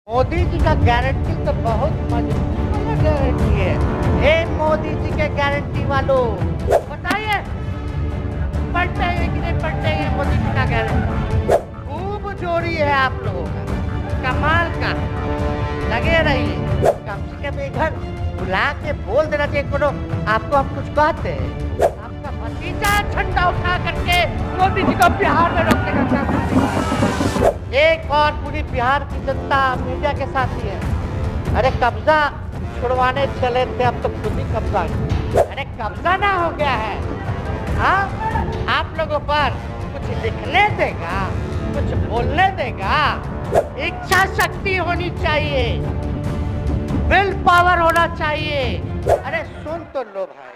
मोदी जी का गारंटी तो बहुत मजबूत वाला गारंटी है। ए मोदी जी के गारंटी वालों, बताइए पढ़ते हैं कि नहीं पढ़ते हैं मोदी जी का गारंटी? खूब जोड़ी है आप लोगों का, कमाल का। लगे रहिए, कम से कम एक बार बुला के बोल देना चाहिए करो आपको हम कुछ कहते हैं। आपका भतीजा झंडा उठा करके मोदी जी को बिहार में रोकने का काम करेगा। एक और पूरी बिहार की जनता मीडिया के साथ ही है। अरे कब्जा छुड़वाने चले थे, अब तो खुद ही कब्जा। अरे कब्जा ना हो गया है, हाँ? आप लोगों पर कुछ लिखने देगा, कुछ बोलने देगा? इच्छा शक्ति होनी चाहिए, विल पावर होना चाहिए। अरे सुन तो लो भाई,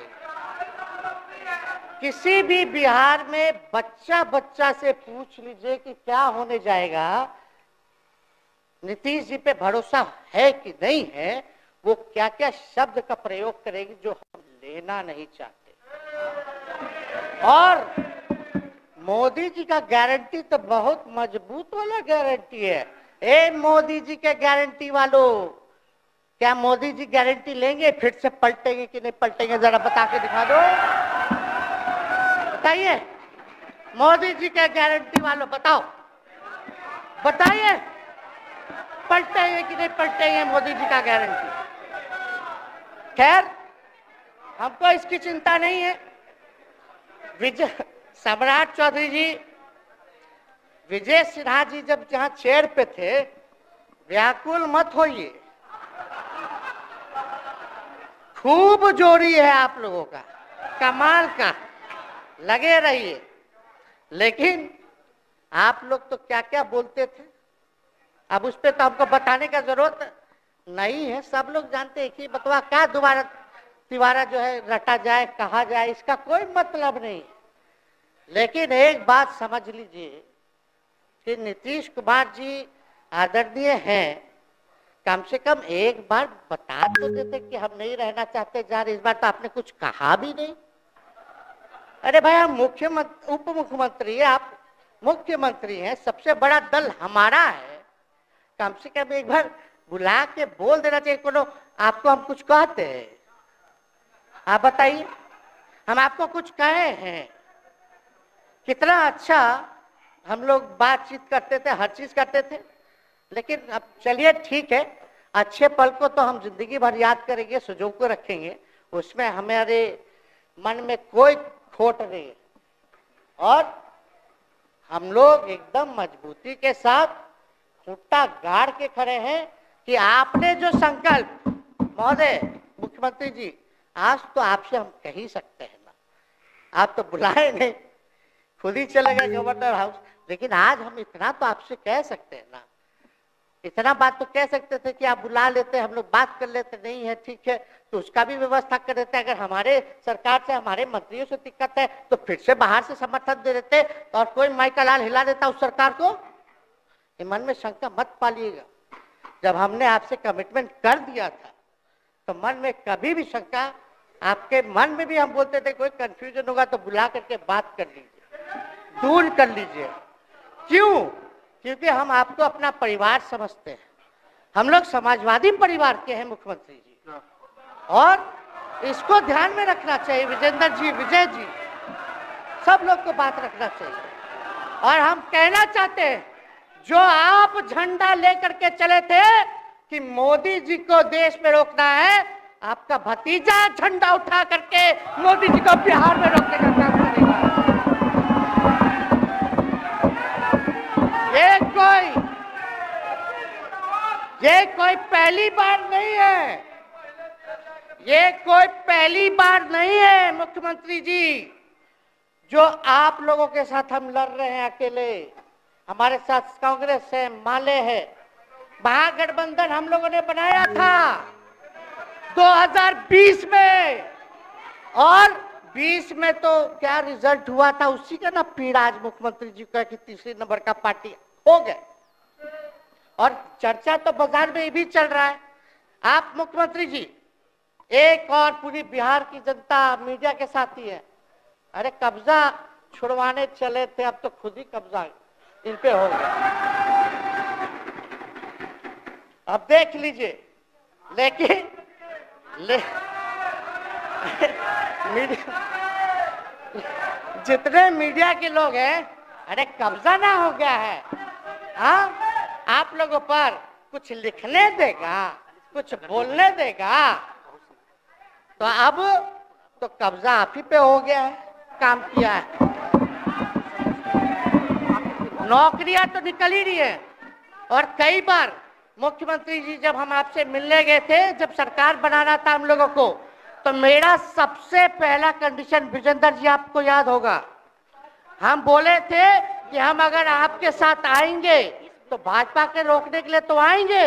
किसी भी बिहार में बच्चा बच्चा से पूछ लीजिए कि क्या होने जाएगा, नीतीश जी पे भरोसा है कि नहीं है, वो क्या क्या शब्द का प्रयोग करेगी जो हम लेना नहीं चाहते। और मोदी जी का गारंटी तो बहुत मजबूत वाला गारंटी है। ए मोदी जी के गारंटी वालों, क्या मोदी जी गारंटी लेंगे फिर से पलटेंगे कि नहीं पलटेंगे? जरा बता के दिखा दो, बताइए। मोदी जी के गारंटी वालों बताओ, बताइए पलटेंगे कि नहीं पलटेंगे मोदी जी का गारंटी? खैर, हमको इसकी चिंता नहीं है। विजय सम्राट चौधरी जी, विजय सिन्हा जी जब जहां चेयर पे थे, व्याकुल मत होइए, खूब जोड़ी है आप लोगों का, कमाल का। लगे रहिए। लेकिन आप लोग तो क्या क्या बोलते थे, अब उस पर तो हमको बताने का जरूरत नहीं है। सब लोग जानते हैं कि बकवा क्या दोबारा तिवारा जो है रटा जाए, कहा जाए, इसका कोई मतलब नहीं। लेकिन एक बात समझ लीजिए कि नीतीश कुमार जी आदरणीय हैं, कम से कम एक बार बता तो देते कि हम नहीं रहना चाहते जा रहे। इस बार तो आपने कुछ कहा भी नहीं। अरे भाई, हम मुख्यमंत्री उप मुख्यमंत्री, आप मुख्यमंत्री हैं, सबसे बड़ा दल हमारा है। कम से कम एक बार बुला के बोल देना चाहिए करो आपको हम कुछ कहते हैं। आप बताइए, हम आपको कुछ कहे हैं? कितना अच्छा हम लोग बातचीत करते थे, हर चीज करते थे। लेकिन अब चलिए ठीक है, अच्छे पल को तो हम जिंदगी भर याद करेंगे, सुजो को रखेंगे, उसमें हमारे मन में कोई खोट नहीं है। और हम लोग एकदम मजबूती के साथ खुट्टा गाड़ के खड़े हैं कि आपने जो संकल्प, महोदय मुख्यमंत्री जी, आज तो आपसे हम कह ही सकते हैं ना, आप तो बुलाए नहीं, खुद ही चले गए गवर्नर हाउस। लेकिन आज हम इतना तो आपसे कह सकते हैं ना, इतना बात तो कह सकते थे कि आप बुला लेते, हम लोग बात कर लेते। नहीं है ठीक है, तो उसका भी व्यवस्था कर देते। अगर हमारे सरकार से, हमारे मंत्रियों से दिक्कत है तो फिर से बाहर से समर्थन दे देते और कोई माई का लाल हिला देता उस सरकार को। मन में शंका मत पालिएगा, जब हमने आपसे कमिटमेंट कर दिया था तो मन में कभी भी शंका, आपके मन में भी हम बोलते थे कोई कंफ्यूजन होगा तो बुला करके बात कर लीजिए, दूर कर लीजिए। क्यों? क्योंकि हम आपको अपना परिवार समझते हैं। हम लोग समाजवादी परिवार के हैं मुख्यमंत्री जी, और इसको ध्यान में रखना चाहिए। विजेंद्र जी, विजय जी, सब लोग को बात रखना चाहिए। और हम कहना चाहते हैं, जो आप झंडा लेकर के चले थे कि मोदी जी को देश में रोकना है, आपका भतीजा झंडा उठा करके मोदी जी को बिहार में रोकने का काम करेगा। ये कोई पहली बार नहीं है, ये कोई पहली बार नहीं है मुख्यमंत्री जी, जो आप लोगों के साथ हम लड़ रहे हैं अकेले। हमारे साथ कांग्रेस है, माले है, महागठबंधन हम लोगों ने बनाया था 2020 में, और 20 में तो क्या रिजल्ट हुआ था उसी का ना पीड़ा आज मुख्यमंत्री जी का कि तीसरे नंबर का पार्टी हो गए। और चर्चा तो बाजार में भी चल रहा है। आप मुख्यमंत्री जी, एक और पूरी बिहार की जनता मीडिया के साथ ही है। अरे कब्जा छुड़वाने चले थे, अब तो खुद ही कब्जा इन पे हो गया। अब देख लीजिए। लेकिन जितने मीडिया के लोग हैं, अरे कब्जा ना हो गया है। हाँ, आप लोगों पर कुछ लिखने देगा, कुछ बोलने देगा, तो अब तो कब्जा आप ही पे हो गया है। काम किया है, नौकरियां तो निकल ही रही है। और कई बार मुख्यमंत्री जी जब हम आपसे मिलने गए थे, जब सरकार बनाना था हम लोगों को, तो मेरा सबसे पहला कंडीशन, विजेंद्र जी आपको याद होगा, हम बोले थे कि हम अगर आपके साथ आएंगे तो भाजपा के रोकने के लिए तो आएंगे,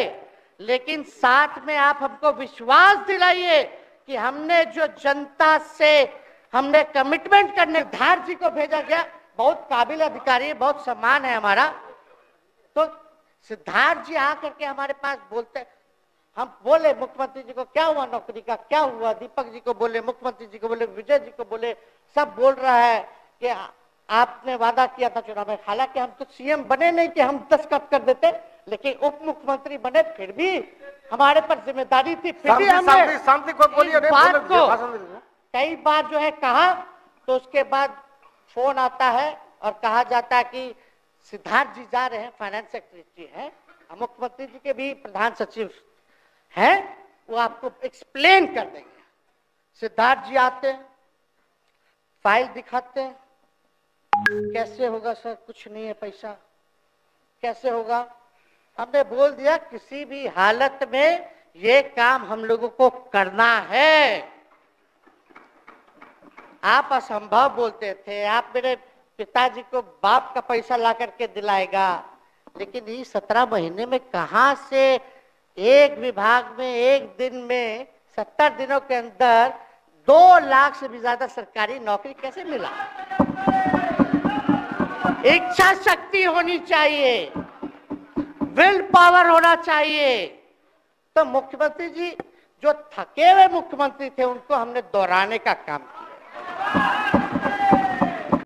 लेकिन साथ में आप हमको विश्वास दिलाइए कि हमने जो जनता से हमने कमिटमेंट करने, सिद्धार्थ जी को भेजा गया, बहुत काबिल अधिकारी है, बहुत सम्मान है हमारा। तो सिद्धार्थ जी आकर के हमारे पास बोलते, हम बोले मुख्यमंत्री जी को क्या हुआ नौकरी का, क्या हुआ, दीपक जी को बोले, मुख्यमंत्री जी को बोले, विजय जी को बोले, सब बोल रहा है कि आपने वादा किया था चुनाव में। हालांकि हम तो सीएम बने नहीं कि हम दस्तखत कर देते, लेकिन उप मुख्यमंत्री बने, फिर भी हमारे पर जिम्मेदारी थी, फिर भी हमने इस बात को कई बार जो है कहा। तो उसके बाद फोन आता है और कहा जाता है कि सिद्धार्थ जी जा रहे हैं, फाइनेंस सेक्रेटरी है, मुख्यमंत्री जी के भी प्रधान सचिव हैं, वो आपको एक्सप्लेन कर देंगे। सिद्धार्थ जी आते हैं, फाइल दिखाते हैं, कैसे होगा सर, कुछ नहीं है पैसा, कैसे होगा। हमने बोल दिया किसी भी हालत में ये काम हम लोगों को करना है। आप असंभव बोलते थे, आप मेरे पिताजी को बाप का पैसा ला करके दिलाएगा, लेकिन ये 17 महीने में कहां से एक विभाग में एक दिन में 70 दिनों के अंदर 2 लाख से भी ज्यादा सरकारी नौकरी कैसे मिला। इच्छा शक्ति होनी चाहिए, विल पावर होना चाहिए। तो मुख्यमंत्री जी जो थके हुए मुख्यमंत्री थे, उनको हमने दोहराने का काम किया।